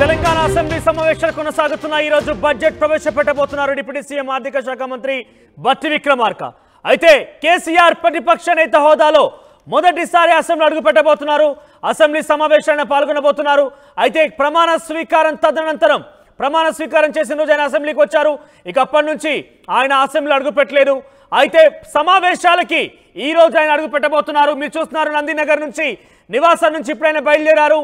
Telangana assembly సమావేశాలు కొనసాగుతున్న ఈ రోజు బడ్జెట్ ప్రవేశపెట్టబోతున్నారు డిప్యూటీ సీఎం ఆర్థిక శాఖ మంత్రి బట్టి విక్రమార్క. అయితే కేసీఆర్ ప్రతిపక్ష నేత హోదాలో మొదటిసారి అసెంబ్లీ అడుగుపెట్టబోతున్నారు. అసెంబ్లీ సమావేశాలను పాల్గొనబోతున్నారు. అయితే ప్రమాణ స్వీకారం తదనంతరం ప్రమాణ స్వీకారం చేసిన రోజు ఆయన అసెంబ్లీకి వచ్చారు. ఇక అప్పటి నుంచి ఆయన అసెంబ్లీ అడుగుపెట్టలేదు. అయితే సమావేశాలకి ఈ రోజు ఆయన అడుగుపెట్టబోతున్నారు. మీరు చూస్తున్నారు నందినగర్ నుంచి నివాసం నుంచి ఇప్పుడు ఆయన బయలుదేరారు.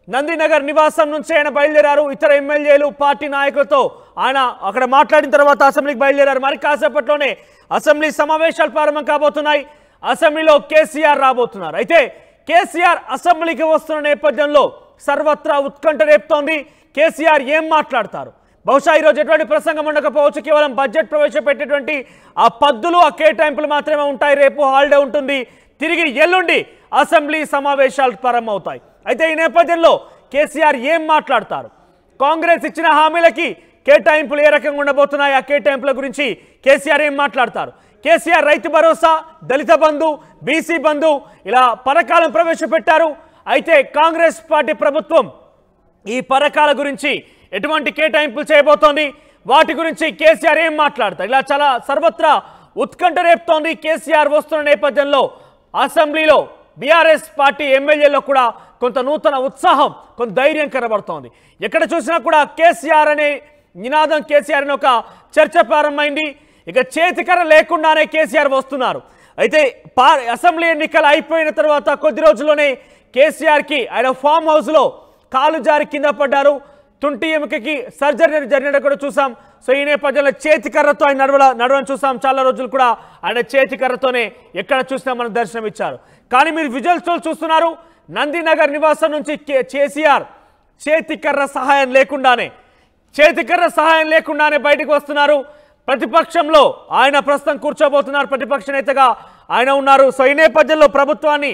నందినగర్ నివాసం నుంచి ఆయన బయలుదేరారు. ఇతర ఎమ్మెల్యేలు పార్టీ నాయకులతో ఆయన అక్కడ మాట్లాడిన తర్వాత అసెంబ్లీకి బయలుదేరారు. మరి కాసేపట్లోనే అసెంబ్లీ సమావేశాలు ప్రారంభం కాబోతున్నాయి. అసెంబ్లీలో కేసీఆర్ రాబోతున్నారు. అయితే కేసీఆర్ అసెంబ్లీకి వస్తున్న నేపథ్యంలో సర్వత్రా ఉత్కంఠ రేపుతోంది. కేసీఆర్ ఏం మాట్లాడతారు? బహుశా ఈరోజు ఎటువంటి ప్రసంగం ఉండకపోవచ్చు. కేవలం బడ్జెట్ ప్రవేశపెట్టేటువంటి ఆ పద్దులు ఆ కేటాయింపులు మాత్రమే ఉంటాయి. రేపు హాలిడే ఉంటుంది. తిరిగి ఎల్లుండి అసెంబ్లీ సమావేశాలు ప్రారంభమవుతాయి. అయితే ఈ నేపథ్యంలో కేసీఆర్ ఏం మాట్లాడతారు? కాంగ్రెస్ ఇచ్చిన హామీలకి కేటాయింపులు ఏ రకంగా ఉండబోతున్నాయి? ఆ కేటాయింపుల గురించి కేసీఆర్ ఏం మాట్లాడతారు? కేసీఆర్ రైతు భరోసా, దళిత బంధు, బీసీ బంధు ఇలా పథకాలను ప్రవేశపెట్టారు. అయితే కాంగ్రెస్ పార్టీ ప్రభుత్వం ఈ పథకాల గురించి ఎటువంటి కేటాయింపులు చేయబోతోంది? వాటి గురించి కేసీఆర్ ఏం మాట్లాడతారు? ఇలా చాలా సర్వత్రా ఉత్కంఠ రేపుతోంది. కేసీఆర్ వస్తున్న నేపథ్యంలో అసెంబ్లీలో బీఆర్ఎస్ పార్టీ ఎమ్మెల్యేలో కూడా కొంత నూతన ఉత్సాహం, కొంత ధైర్యం కనబడుతోంది. ఎక్కడ చూసినా కూడా కేసీఆర్ అనే నినాదం, కేసీఆర్ అనే ఒక చర్చ ప్రారంభమైంది. ఇక చేతికర లేకుండానే కేసీఆర్ వస్తున్నారు. అయితే అసెంబ్లీ ఎన్నికలు అయిపోయిన తర్వాత కొద్ది రోజుల్లోనే కేసీఆర్కి ఆయన ఫామ్ హౌస్లో కాలు జారి కింద పడ్డారు. తుంటి ఎముకకి సర్జరీ జరిగినట్టు కూడా చూసాం. సో ఈ నేపథ్యంలో చేతికర్రతో ఆయన నడవడం చూసాం. చాలా రోజులు కూడా ఆయన చేతికర్రతోనే ఎక్కడ చూసినా మనకు దర్శనం ఇచ్చారు. కానీ మీరు విజువల్స్ చూస్తున్నారు. నందినగర్ నివాసం నుంచి కేసీఆర్ చేతికర్ర సహాయం లేకుండానే బయటకు వస్తున్నారు. ప్రతిపక్షంలో ఆయన ప్రస్తుతం కూర్చోబోతున్నారు. ప్రతిపక్ష నేతగా ఆయన ఉన్నారు. సో ఈ నేపథ్యంలో ప్రభుత్వాన్ని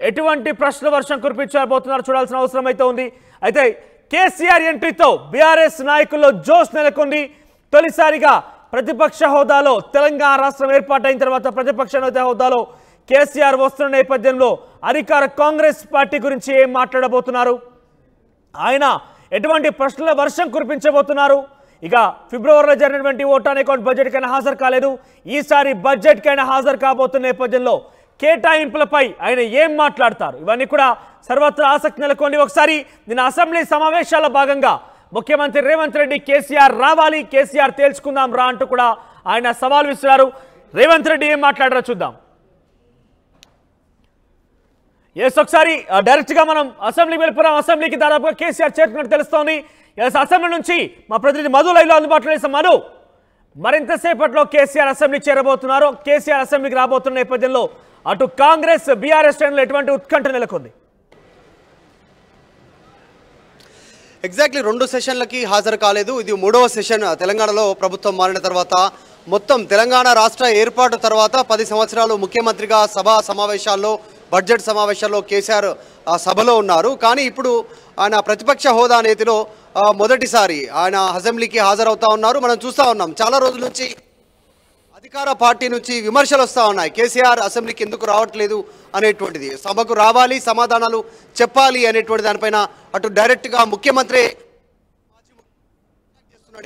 ఎటువంటి ప్రశ్న వర్షం కురిపించబోతున్నారు చూడాల్సిన అవసరం అయితే ఉంది. అయితే కేసీఆర్ ఎంట్రీతో బీఆర్ఎస్ నాయకుల్లో జోష్ నెలకొంది. తొలిసారిగా ప్రతిపక్ష హోదాలో తెలంగాణ రాష్ట్రం ఏర్పాటైన తర్వాత ప్రతిపక్ష నేత హోదాలో కేసీఆర్ వస్తున్న నేపథ్యంలో అధికార కాంగ్రెస్ పార్టీ గురించి ఏం మాట్లాడబోతున్నారు? ఆయన ఎటువంటి ప్రశ్నల వర్షం కురిపించబోతున్నారు? ఇక ఫిబ్రవరిలో జరిగినటువంటి ఓటాన్ అకౌంట్ బడ్జెట్కైనా హాజరు కాలేదు. ఈసారి బడ్జెట్కైనా హాజరు కాబోతున్న నేపథ్యంలో కేటాయింపులపై ఆయన ఏం మాట్లాడతారు? ఇవన్నీ కూడా సర్వత్రా ఆసక్తి నెలకొంది. ఒకసారి నిన్న అసెంబ్లీ సమావేశాల భాగంగా ముఖ్యమంత్రి రేవంత్ రెడ్డి కేసీఆర్ రావాలి, కేసీఆర్ తేల్చుకుందాం రా అంటూ కూడా ఆయన సవాల్ విసిరారు. రేవంత్ రెడ్డి ఏం మాట్లాడారో చూద్దాం. ఒకసారి డైరెక్ట్ గా మనం అసెంబ్లీ వెళ్ళిపోయాం. అసెంబ్లీకి దాదాపుగా కేసీఆర్ చేరుకున్నట్టు తెలుస్తోంది. అసెంబ్లీ నుంచి మా ప్రతినిధి మధు లైవ్లో అందుబాటులో వేసాం. మధు, మరింతసేపట్లో కేసీఆర్ అసెంబ్లీకి చేరబోతున్నారు. కేసీఆర్ అసెంబ్లీకి రాబోతున్న నేపథ్యంలో అటు కాంగ్రెస్ బీఆర్ఎస్ శ్రేణులు ఎటువంటి ఉత్కంఠ నెలకొంది? ఎగ్జాక్ట్లీ 2 సెషన్లకి హాజరు కాలేదు. ఇది 3వ సెషన్. తెలంగాణలో ప్రభుత్వం మారిన తర్వాత మొత్తం తెలంగాణ రాష్ట్ర ఏర్పాటు తర్వాత 10 సంవత్సరాలు ముఖ్యమంత్రిగా సభా సమావేశాల్లో, బడ్జెట్ సమావేశాల్లో కేసీఆర్ సభలో ఉన్నారు. కానీ ఇప్పుడు ఆయన ప్రతిపక్ష హోదా నేతిలో మొదటిసారి ఆయన అసెంబ్లీకి హాజరవుతా ఉన్నారు. మనం చూస్తూ ఉన్నాం చాలా రోజుల నుంచి అధికార పార్టీ నుంచి విమర్శలు వస్తూ ఉన్నాయి. కేసీఆర్ అసెంబ్లీకి ఎందుకు రావట్లేదు అనేటువంటిది, సభకు రావాలి, సమాధానాలు చెప్పాలి అనేటువంటి దానిపైన అటు డైరెక్ట్గా ముఖ్యమంత్రి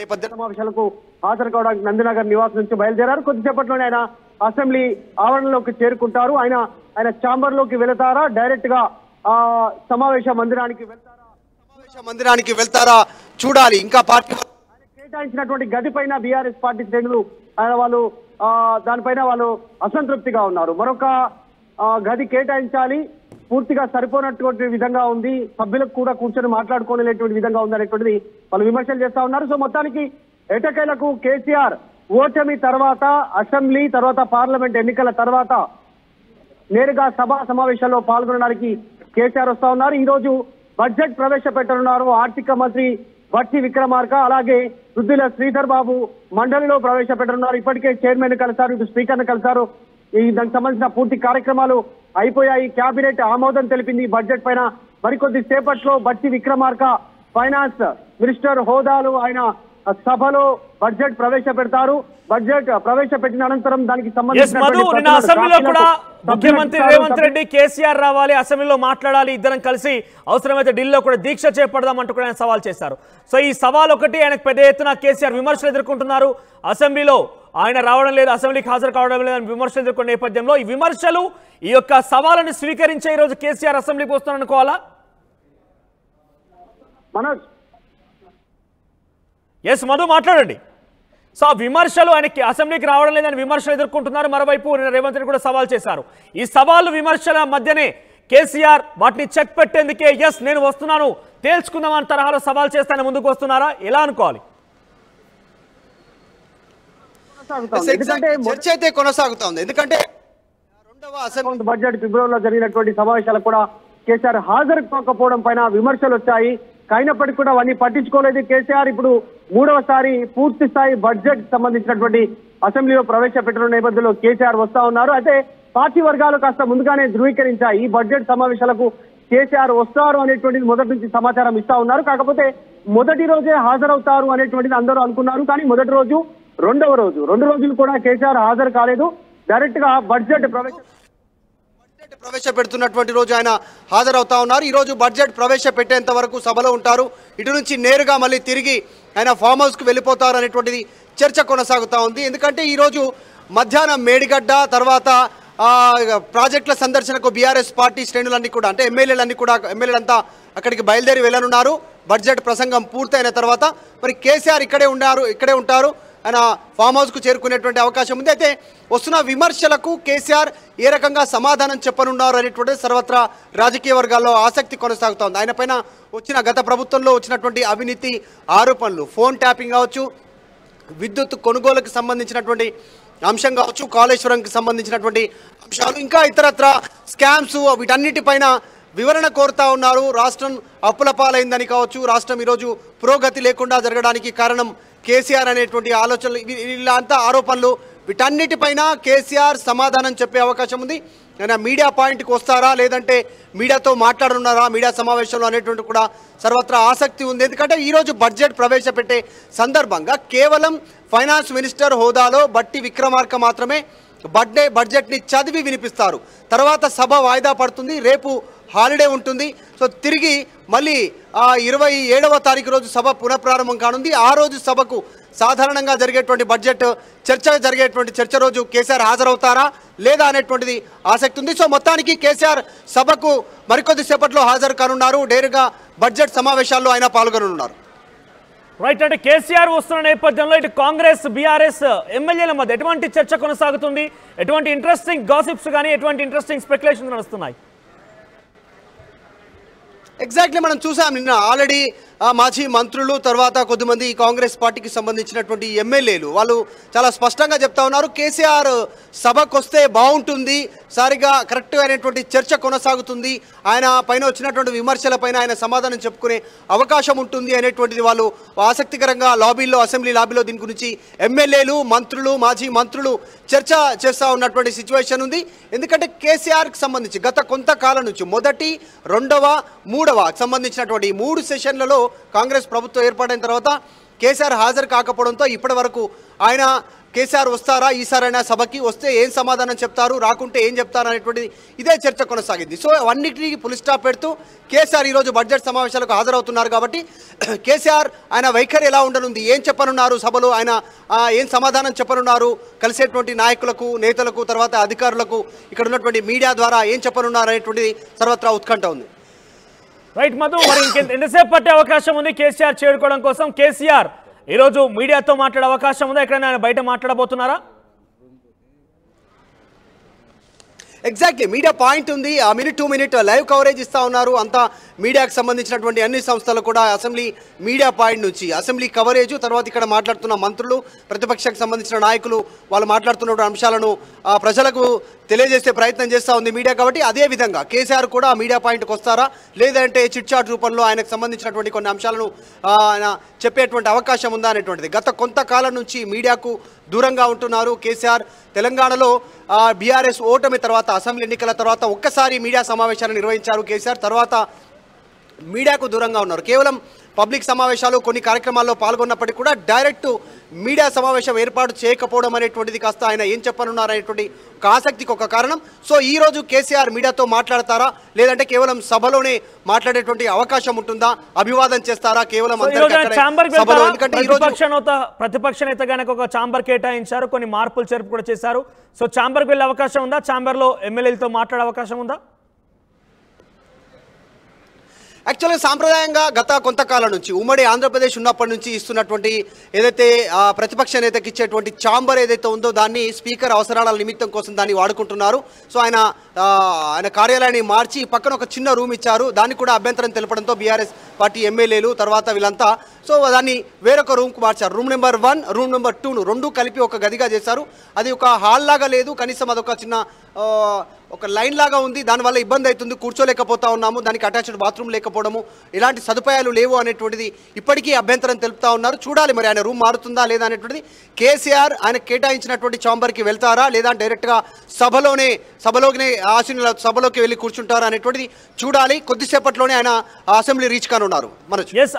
నేపథ్య సమావేశాలకు హాజరు కావడానికి నందినగర్ నివాసం నుంచి బయలుదేరారు. కొద్దిసేపట్లోనే ఆయన అసెంబ్లీ ఆవరణలోకి చేరుకుంటారు. ఆయన ఛాంబర్ లోకి వెళతారా, డైరెక్ట్ గా సమావేశ మందిరానికి వెళ్తారా చూడాలి. ఇంకా పార్టీ కేటాయించినటువంటి గది పైన బీఆర్ఎస్ పార్టీ శ్రేణులు వాళ్ళు దానిపైన వాళ్ళు అసంతృప్తిగా ఉన్నారు. మరొక గది కేటాయించాలి, పూర్తిగా సరిపోనటువంటి విధంగా ఉంది, సభ్యులకు కూడా కూర్చొని మాట్లాడుకోలేటువంటి విధంగా ఉంది అనేటువంటిది వాళ్ళు విమర్శలు చేస్తా ఉన్నారు. సో మొత్తానికి ఎటకేలకు కేసీఆర్ ఓటమి తర్వాత, అసెంబ్లీ తర్వాత పార్లమెంట్ ఎన్నికల తర్వాత నేరుగా సభా సమావేశాల్లో పాల్గొనడానికి కేసీఆర్ వస్తా ఉన్నారు. ఈ రోజు బడ్జెట్ ప్రవేశపెట్టనున్నారు ఆర్థిక మంత్రి బట్టి విక్రమార్క. అలాగే రుద్దుల శ్రీధర్ బాబు మండలిలో ప్రవేశపెట్టనున్నారు. ఇప్పటికే చైర్మన్ కలిసారు, ఇటు స్పీకర్ను కలిసారు. దానికి సంబంధించిన పూర్తి కార్యక్రమాలు అయిపోయాయి. కేబినెట్ ఆమోదం తెలిపింది బడ్జెట్ పైన. మరికొద్ది సేపట్లో బట్టి విక్రమార్క ఫైనాన్స్ మినిస్టర్ హోదాలు ఆయన సభలో బడ్జెట్ ప్రవేశపెడతారు. బడ్జెట్ ప్రవేశపెట్టిన అనంతరం దానికి నిన్న అసెంబ్లీలో కూడా ముఖ్యమంత్రి రేవంత్ రెడ్డి కేసీఆర్ రావాలి, అసెంబ్లీలో మాట్లాడాలి, ఇద్దరం కలిసి అవసరమైతే ఢిల్లీలో కూడా దీక్ష చేపడదామంటూ కూడా ఆయన సవాల్ చేశారు. సో ఈ సవాల్ ఒకటి ఆయనకు పెద్ద ఎత్తున కేసీఆర్ విమర్శలు ఎదుర్కొంటున్నారు. అసెంబ్లీలో ఆయన రావడం లేదు, అసెంబ్లీకి హాజరు కావడం లేదని విమర్శలు ఎదుర్కొన్న నేపథ్యంలో ఈ విమర్శలు ఈ యొక్క సవాళ్ళను స్వీకరించే ఈ రోజు కేసీఆర్ అసెంబ్లీకి వస్తున్నారనుకోవాలా? మధు మాట్లాడండి. సో విమర్శలు ఆయనకి అసెంబ్లీకి రావడం లేదని విమర్శలు ఎదుర్కొంటున్నారు. మరోవైపు రేవంత్ రెడ్డి కూడా సవాల్ చేశారు. ఈ సవాళ్ళు విమర్శల మధ్యనే కేసీఆర్ వాటిని చెక్ పెట్టేందుకే నేను వస్తున్నాను తేల్చుకుందామని తరహాలో సవాల్ చేస్తాను ముందుకు వస్తున్నారా? ఎలా అనుకోవాలి? చర్చ అయితే కొనసాగుతోంది. ఎందుకంటే రెండవ అసెంబ్లీ బడ్జెట్ ఫిబ్రవరిలో జరిగినటువంటి సమావేశాలకు కూడా కేసీఆర్ హాజరు కాకపోవడం పైన విమర్శలు వచ్చాయి. అయినప్పటికీ కూడా అవన్నీ పట్టించుకోలేదు. కేసీఆర్ ఇప్పుడు మూడవసారి పూర్తి స్థాయి బడ్జెట్ సంబంధించినటువంటి అసెంబ్లీలో ప్రవేశపెట్టిన నేపథ్యంలో కేసీఆర్ వస్తా ఉన్నారు. అయితే పార్టీ వర్గాలు కాస్త ముందుగానే ధృవీకరించాయి ఈ బడ్జెట్ సమావేశాలకు కేసీఆర్ వస్తారు అనేటువంటిది మొదటి నుంచి సమాచారం ఇస్తా ఉన్నారు. కాకపోతే మొదటి రోజే హాజరవుతారు అనేటువంటిది అందరూ అనుకున్నారు. కానీ మొదటి రోజు, రెండవ రోజు, 2 రోజులు కూడా కేసీఆర్ హాజరు కాలేదు. డైరెక్ట్ గా బడ్జెట్ ప్రవేశపెడుతున్నటువంటి రోజు ఆయన హాజరవుతా ఉన్నారు. ఈ రోజు బడ్జెట్ ప్రవేశపెట్టేంత వరకు సభలో ఉంటారు. ఇటు నుంచి నేరుగా మళ్ళీ తిరిగి ఆయన ఫామ్ హౌస్ కు వెళ్ళిపోతారు అనేటువంటిది చర్చ కొనసాగుతా ఉంది. ఎందుకంటే ఈ రోజు మధ్యాహ్నం మేడిగడ్డ తర్వాత ప్రాజెక్టుల సందర్శనకు బీఆర్ఎస్ పార్టీ శ్రేణులన్నీ కూడా అంటే ఎమ్మెల్యేలంతా అక్కడికి బయలుదేరి వెళ్ళనున్నారు. బడ్జెట్ ప్రసంగం పూర్తయిన తర్వాత మరి కేసీఆర్ ఇక్కడే ఉంటారు. ఆయన ఫామ్ హౌస్కు చేరుకునేటువంటి అవకాశం ఉంది. అయితే వస్తున్న విమర్శలకు కేసీఆర్ ఏ రకంగా సమాధానం చెప్పనున్నారు అనేటువంటిది సర్వత్రా రాజకీయ వర్గాల్లో ఆసక్తి కొనసాగుతోంది. ఆయన పైన గత ప్రభుత్వంలో వచ్చినటువంటి అవినీతి ఆరోపణలు, ఫోన్ ట్యాపింగ్ కావచ్చు, విద్యుత్ కొనుగోలుకు సంబంధించినటువంటి అంశం కావచ్చు, కాళేశ్వరంకి సంబంధించినటువంటి అంశాలు, ఇంకా ఇతరత్ర స్కామ్స్, వీటన్నిటిపైన వివరణ కోరుతా ఉన్నారు. రాష్ట్రం అప్పుల పాలైందని కావచ్చు, రాష్ట్రం ఈరోజు పురోగతి లేకుండా జరగడానికి కారణం కేసీఆర్ అనేటువంటి ఆలోచనలు, ఇలాంతా ఆరోపణలు, వీటన్నిటిపైన కేసీఆర్ సమాధానం చెప్పే అవకాశం ఉంది. ఆయన మీడియా పాయింట్కి వస్తారా లేదంటే మీడియాతో మాట్లాడనున్నారా మీడియా సమావేశంలో అనేటువంటి కూడా సర్వత్రా ఆసక్తి ఉంది. ఎందుకంటే ఈరోజు బడ్జెట్ ప్రవేశపెట్టే సందర్భంగా కేవలం ఫైనాన్స్ మినిస్టర్ హోదాలో బట్టి విక్రమార్క మాత్రమే బడ్జెట్ని చదివి వినిపిస్తారు. తర్వాత సభ వాయిదా పడుతుంది, రేపు హాలిడే ఉంటుంది. సో తిరిగి మళ్ళీ 27వ తారీఖు రోజు సభ పునఃప్రారంభం కానుంది. ఆ రోజు సభకు సాధారణంగా జరిగేటువంటి బడ్జెట్ చర్చ రోజు కేసీఆర్ హాజరవుతారా లేదా అనేటువంటిది ఆసక్తి ఉంది. సో మొత్తానికి కేసీఆర్ సభకు మరికొద్ది సేపట్లో హాజరు కానున్నారు. నేరుగా బడ్జెట్ సమావేశాల్లో ఆయన పాల్గొనున్నారు. రైట్. అంటే కేసీఆర్ వస్తున్న నేపథ్యంలో ఇటు కాంగ్రెస్, బీఆర్ఎస్ ఎమ్మెల్యేల మధ్య ఎటువంటి చర్చ కొనసాగుతుంది? ఎటువంటి ఇంట్రెస్టింగ్ గాసిప్స్ కానీ ఎటువంటి ఇంట్రెస్టింగ్ స్పెక్యులేషన్స్ నడుస్తున్నాయి? ఎగ్జాక్ట్లీ మనం చూసాం నిన్న ఆల్రెడీ మాజీ మంత్రులు తర్వాత కొద్దిమంది కాంగ్రెస్ పార్టీకి సంబంధించినటువంటి ఎమ్మెల్యేలు వాళ్ళు చాలా స్పష్టంగా చెప్తా ఉన్నారు. కేసీఆర్ సభకు వస్తే బాగుంటుంది, సరిగా కరెక్ట్ అయినటువంటి చర్చ కొనసాగుతుంది, ఆయన పైన వచ్చినటువంటి విమర్శలపైన ఆయన సమాధానం చెప్పుకునే అవకాశం ఉంటుంది అనేటువంటిది వాళ్ళు ఆసక్తికరంగా అసెంబ్లీ లాబీలో దీని గురించి ఎమ్మెల్యేలు, మంత్రులు, మాజీ మంత్రులు చర్చ చేస్తూ ఉన్నటువంటి సిచ్యువేషన్ ఉంది. ఎందుకంటే కేసీఆర్కి సంబంధించి గత కొంతకాలం నుంచి మొదటి, రెండవ, మూడవ సంబంధించినటువంటి 3 సెషన్లలో కాంగ్రెస్ ప్రభుత్వం ఏర్పాటైన తర్వాత కేసీఆర్ హాజరు కాకపోవడంతో ఇప్పటి వరకు ఆయన కేసీఆర్ వస్తారా ఈసారైనా సభకి, వస్తే ఏం సమాధానం చెప్తారు, రాకుంటే ఏం చెప్తారు అనేటువంటిది ఇదే చర్చ కొనసాగింది. సో అన్నిటికీ ఫుల్ స్టాప్ పెడుతూ కేసీఆర్ ఈరోజు బడ్జెట్ సమావేశాలకు హాజరవుతున్నారు. కాబట్టి కేసీఆర్ ఆయన వైఖరి ఎలా ఉండనుంది, ఏం చెప్పనున్నారు సభలో, ఆయన ఏం సమాధానం చెప్పనున్నారు, కలిసేటువంటి నాయకులకు, నేతలకు, తర్వాత అధికారులకు, ఇక్కడ ఉన్నటువంటి మీడియా ద్వారా ఏం చెప్పనున్నారు అనేటువంటిది సర్వత్రా ఉత్కంఠ ఉంది. రైట్ మధు, మరి ఎంతసేపు పట్టే అవకాశం ఉంది కేసీఆర్ చేరుకోవడం కోసం? కేసీఆర్ ఈరోజు మీడియాతో మాట్లాడే అవకాశం ఉందా? ఎక్కడైనా ఆయన బయట మాట్లాడబోతున్నారా? ఎగ్జాక్ట్లీ మీడియా పాయింట్ ఉంది. ఆ minute to minute live coverage ఇస్తూ ఉన్నారు. అంతా మీడియాకు సంబంధించినటువంటి అన్ని సంస్థలు కూడా అసెంబ్లీ మీడియా పాయింట్ నుంచి అసెంబ్లీ కవరేజ్, తర్వాత ఇక్కడ మాట్లాడుతున్న మంత్రులు, ప్రతిపక్షానికి సంబంధించిన నాయకులు వాళ్ళు మాట్లాడుతున్న అంశాలను ప్రజలకు తెలియజేసే ప్రయత్నం చేస్తూ ఉంది మీడియా. కాబట్టి అదేవిధంగా కేసీఆర్ కూడా మీడియా పాయింట్కి వస్తారా లేదంటే చిట్ చాట్ రూపంలో ఆయనకు సంబంధించినటువంటి కొన్ని అంశాలను ఆయన చెప్పేటువంటి అవకాశం ఉందా అనేటువంటిది. గత కొంతకాలం నుంచి మీడియాకు దూరంగా ఉంటున్నారు కేసీఆర్. తెలంగాణలో బీఆర్ఎస్ ఓటమి తర్వాత, అసెంబ్లీ ఎన్నికల తర్వాత ఒక్కసారి మీడియా సమావేశాలు నిర్వహించారు కేసీఆర్. తర్వాత మీడియాకు దూరంగా ఉన్నారు. కేవలం పబ్లిక్ సమావేశాలు కొన్ని కార్యక్రమాల్లో పాల్గొన్నప్పటికీ కూడా డైరెక్ట్ మీడియా సమావేశం ఏర్పాటు చేయకపోవడం అనేటువంటిది కాస్త ఆయన ఏం చెప్పనున్నారనేటువంటి ఒక ఆసక్తికి ఒక కారణం. సో ఈ రోజు కేసీఆర్ మీడియాతో మాట్లాడతారా, లేదంటే కేవలం సభలోనే మాట్లాడేటువంటి అవకాశం ఉంటుందా, అభివాదం చేస్తారా కేవలం సభలో? ఎందుకంటే ఈ రోజు ప్రతిపక్ష నేత కనుక ఒక ఛాంబర్ కేటాయించారు, కొన్ని మార్పులు చేర్పు కూడా చేశారు. సో ఛాంబర్కి వెళ్ళే అవకాశం ఉందా? ఛాంబర్లో ఎమ్మెల్యేలతో మాట్లాడే అవకాశం ఉందా? యాక్చువల్గా సాంప్రదాయంగా గత కొంతకాలం నుంచి ఉమ్మడి ఆంధ్రప్రదేశ్ ఉన్నప్పటి నుంచి ఇస్తున్నటువంటి ఏదైతే ప్రతిపక్ష నేతకి ఇచ్చేటువంటి ఛాంబర్ ఏదైతే ఉందో దాన్ని స్పీకర్ అవసరాల నిమిత్తం కోసం దాన్ని వాడుకుంటున్నారు. సో ఆయన కార్యాలయాన్ని మార్చి పక్కన ఒక చిన్న రూమ్ ఇచ్చారు. దాన్ని కూడా అభ్యంతరం తెలపడంతో బీఆర్ఎస్ పార్టీ ఎమ్మెల్యేలు తర్వాత వీళ్ళంతా సో దాన్ని వేరొక రూమ్కు మార్చారు. రూమ్ నెంబర్ 1, రూమ్ నెంబర్ 2ను రెండు కలిపి ఒక గదిగా చేశారు. అది ఒక హాల్ లాగా లేదు, కనీసం అదొక చిన్న ఒక లైన్ లాగా ఉంది. దానివల్ల ఇబ్బంది అవుతుంది, కూర్చోలేకపోతా ఉన్నాము, దానికి అటాచ్డ్ బాత్రూమ్ లేకపోవడము, ఇలాంటి సదుపాయాలు లేవు అనేటువంటిది ఇప్పటికీ అభ్యంతరం తెలుపుతా ఉన్నారు. చూడాలి మరి ఆయన రూమ్ మారుతుందా లేదా అనేటువంటిది. కేసీఆర్ ఆయన కేటాయించినటువంటి ఛాంబర్కి వెళ్తారా లేదా డైరెక్ట్గా సభలోనే ఆశీనుల సభలోకి వెళ్ళి కూర్చుంటారా అనేటువంటిది చూడాలి. కొద్దిసేపట్లోనే ఆయన అసెంబ్లీ రీచ్ కానున్నారు.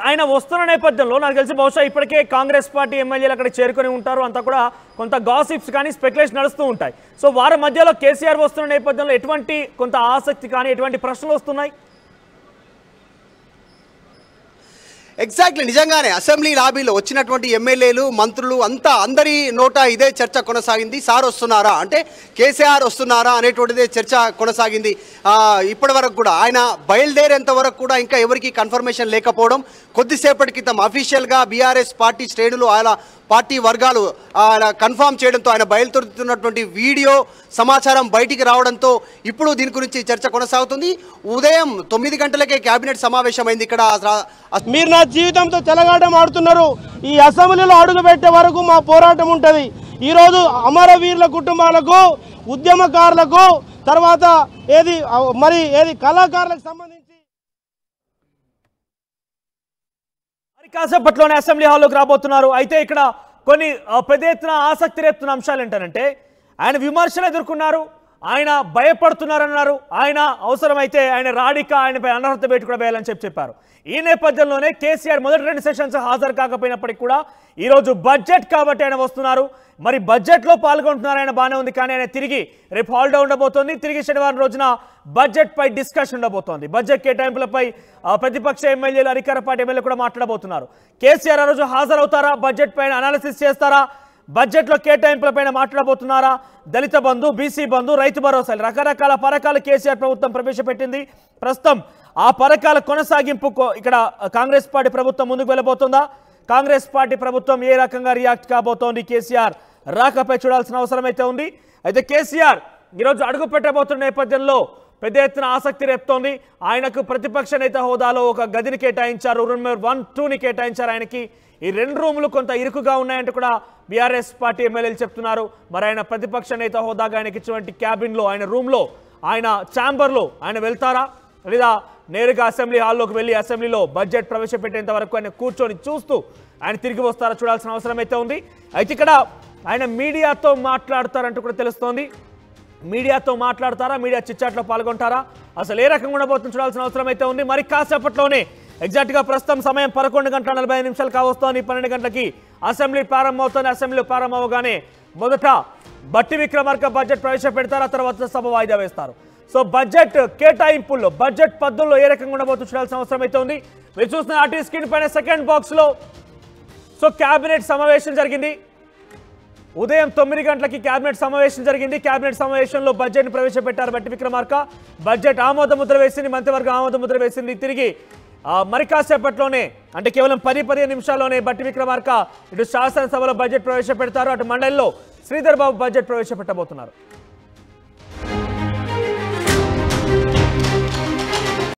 ఆయన వస్తున్న నేపథ్యంలో నాకు తెలిసి బహుశా ఇప్పటికే కాంగ్రెస్ పార్టీ ఎమ్మెల్యేలు అక్కడ చేరుకొని ఉంటారు. అంతా కూడా కొంత గాసిప్స్ కానీ స్పెక్యులేషన్ నడుస్తూ ఉంటాయి. సో వారి మధ్యలో కేసీఆర్ వస్తున్న నేపథ్యంలో ఎటువంటి కొంత ఆసక్తి కానీ ఎటువంటి ప్రశ్నలు వస్తున్నాయి? ఎగ్జాక్ట్లీ నిజంగానే అసెంబ్లీ లాబీలో వచ్చినటువంటి ఎమ్మెల్యేలు మంత్రులు అందరి నోట ఇదే చర్చ కొనసాగింది. సార్ వస్తున్నారా అంటే కేసీఆర్ వస్తున్నారా అనేటువంటిదే చర్చ కొనసాగింది. ఇప్పటి వరకు కూడా ఆయన బయలుదేరేంత వరకు కూడా ఇంకా ఎవరికి కన్ఫర్మేషన్ లేకపోవడం, కొద్దిసేపటి క్రితం అఫీషియల్గా బీఆర్ఎస్ పార్టీ శ్రేణులు ఆయన పార్టీ వర్గాలు కన్ఫర్మ్ చేయడంతో ఆయన బయలుదేరుతున్నటువంటి వీడియో సమాచారం బయటికి రావడంతో ఇప్పుడు దీని గురించి చర్చ కొనసాగుతుంది. ఉదయం 9 గంటలకే కేబినెట్ సమావేశం అయింది. ఇక్కడ మీరు నా జీవితంతో చెలగాటం ఆడుతున్నారు, ఈ అసెంబ్లీలో అడుగు పెట్టే వరకు మా పోరాటం ఉంటుంది. ఈరోజు అమరవీరుల కుటుంబాలకు, ఉద్యమకారులకు, తర్వాత ఏది కళాకారులకు సంబంధించి కాసేపట్లోనే అసెంబ్లీ హాల్లోకి రాబోతున్నారు. అయితే ఇక్కడ కొన్ని పెద్ద ఎత్తున ఆసక్తి రేపుతున్న అంశాలు ఏంటంటే ఆయన విమర్శలు ఎదుర్కొన్నారు, ఆయన భయపడుతున్నారన్నారు, ఆయన అవసరమైతే ఆయన ఆయనపై అనర్హత వేటు కూడా వేయాలని చెప్పారు. ఈ నేపథ్యంలోనే కేసీఆర్ మొదటి 2 సెషన్స్ హాజరు కాకపోయినప్పటికీ కూడా ఈరోజు బడ్జెట్ కాబట్టి ఆయన వస్తున్నారు. మరి బడ్జెట్లో పాల్గొంటున్నారు, ఆయన బాగానే ఉంది. కానీ ఆయన తిరిగి రేపు హాలిడే ఉండబోతోంది. తిరిగి శనివారం రోజున బడ్జెట్పై డిస్కషన్ ఉండబోతోంది. బడ్జెట్ కేటాయింపులపై ప్రతిపక్ష ఎమ్మెల్యేలు, అధికార పార్టీ ఎమ్మెల్యేలు కూడా మాట్లాడబోతున్నారు. కేసీఆర్ ఆ రోజు హాజరవుతారా, బడ్జెట్ పైన అనాలిసిస్ చేస్తారా, బడ్జెట్లో కేటాయింపులపైన మాట్లాడబోతున్నారా, దళిత బంధు, బీసీ బంధు, రైతు భరోసాలు రకరకాల పథకాలు కేసీఆర్ ప్రభుత్వం ప్రవేశపెట్టింది. ప్రస్తుతం ఆ పథకాల కొనసాగింపు ఇక్కడ కాంగ్రెస్ పార్టీ ప్రభుత్వం ముందుకు వెళ్ళబోతుందా, కాంగ్రెస్ పార్టీ ప్రభుత్వం ఏ రకంగా రియాక్ట్ కాబోతోంది, కేసీఆర్ రాకపై చూడాల్సిన అవసరం అయితే ఉంది. అయితే కేసీఆర్ ఈరోజు అడుగు పెట్టబోతున్న నేపథ్యంలో పెద్ద ఎత్తున ఆసక్తి రేపుతోంది. ఆయనకు ప్రతిపక్ష నేత హోదాలో ఒక గదిని కేటాయించారు, రూమ్ నెంబర్ 1, 2ని కేటాయించారు ఆయనకి. ఈ 2 రూములు కొంత ఇరుకుగా ఉన్నాయంటూ కూడా బీఆర్ఎస్ పార్టీ ఎమ్మెల్యేలు చెప్తున్నారు. మరి ఆయన ప్రతిపక్ష నేత హోదాగా ఆయనకి ఇచ్చినటువంటి క్యాబిన్లో, ఆయన రూమ్లో, ఆయన ఛాంబర్లో ఆయన వెళ్తారా, లేదా నేరుగా అసెంబ్లీ హాల్లోకి వెళ్ళి అసెంబ్లీలో బడ్జెట్ ప్రవేశపెట్టేంత వరకు ఆయన కూర్చొని చూస్తూ ఆయన తిరిగి వస్తారా చూడాల్సిన అవసరం అయితే ఉంది. అయితే ఇక్కడ ఆయన మీడియాతో మాట్లాడతారంటూ కూడా తెలుస్తోంది. మీడియాతో మాట్లాడతారా, మీడియా చిచ్చాట్లో పాల్గొంటారా, అసలు ఏ రకంగా ఉండబోతుందో చూడాల్సిన అవసరం అయితే ఉంది. మరి కాసేపట్లోనే ఎగ్జాక్ట్గా ప్రస్తుతం సమయం 11:45 కావస్తోంది. 12 గంటలకి అసెంబ్లీ ప్రారంభమవుతోంది. అసెంబ్లీ ప్రారంభమవగానే మొదట బట్టి విక్రమార్క బడ్జెట్ ప్రవేశపెడతారు, తర్వాత సభ వాయిదా వేస్తారు. సో బడ్జెట్ కేటాయింపుల్లో, బడ్జెట్ పద్ధతుల్లో ఏ రకంగా ఉండబోతుందో చూడాల్సిన అవసరం అయితే ఉంది. మీరు చూస్తున్న ఆర్టీ స్క్రీన్ పైన సెకండ్ బాక్స్లో సో కేబినెట్ సమావేశం జరిగింది. ఉదయం 9 గంటలకి కేబినెట్ సమావేశం జరిగింది. కేబినెట్ సమావేశంలో బడ్జెట్ని ప్రవేశపెట్టారు బట్టి విక్రమార్క. బడ్జెట్ ఆమోద ముద్ర వేసింది, మంత్రివర్గం ఆమోద ముద్ర వేసింది. తిరిగి మరి కాసేపట్లోనే, అంటే కేవలం 10-15 నిమిషాల్లోనే బట్టి విక్రమార్క ఇటు శాసనసభలో బడ్జెట్ ప్రవేశపెడతారు, అటు మండలిలో శ్రీధర్ బాబు బడ్జెట్ ప్రవేశపెట్టబోతున్నారు.